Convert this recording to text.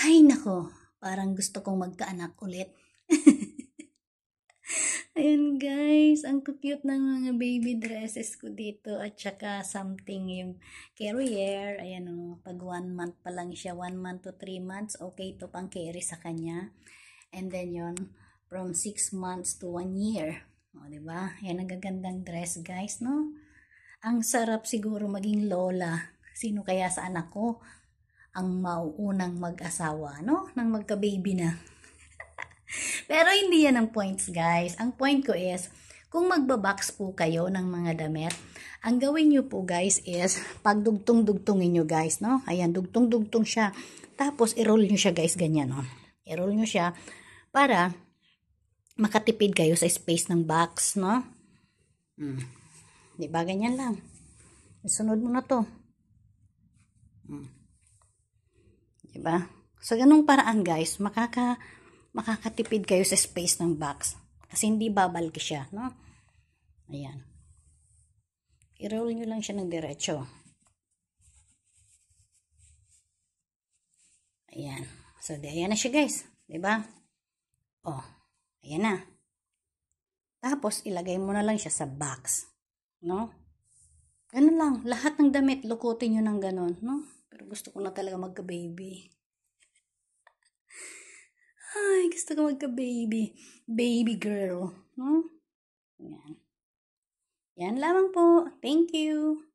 Ay nako, parang gusto kong magkaanak ulit. Ayan guys, ang cute ng mga baby dresses ko dito at saka something yung carrier. Ayan o, pag 1 month pa lang siya, 1 month to 3 months, okay to pang carry sa kanya. And then yon from 6 months to 1 year. O, diba? Ayan ang gagandang dress guys, no? Ang sarap siguro maging lola. Sino kaya sa anak ko ang mauunang mag-asawa, no? Nang magka-baby na. Pero hindi yan ang points, guys. Ang point ko is, kung magbabox po kayo ng mga damit, ang gawin nyo po, guys, is pagdugtong-dugtongin nyo, guys, no? Ayan, dugtong-dugtong siya. Tapos, i-roll nyo siya, guys, ganyan, no? I-roll nyo siya para makatipid kayo sa space ng box, no? Diba, ganyan lang. Isunod mo na to. Diba? Sa ganung paraan, guys, makakatipid kayo sa space ng box. Kasi hindi babalki siya, no? Ayan. I-roll nyo lang siya ng diretso. Ayan. So, ayan na siya, guys. Diba? Oh, ayan na. Tapos, ilagay mo na lang siya sa box. No? Ganun lang. Lahat ng damit, lukutin nyo ng ganun, no? Pero gusto ko na talaga magka-baby. Ay, gusto ko magka-baby. Baby girl. No? Yan. Yan lamang po. Thank you.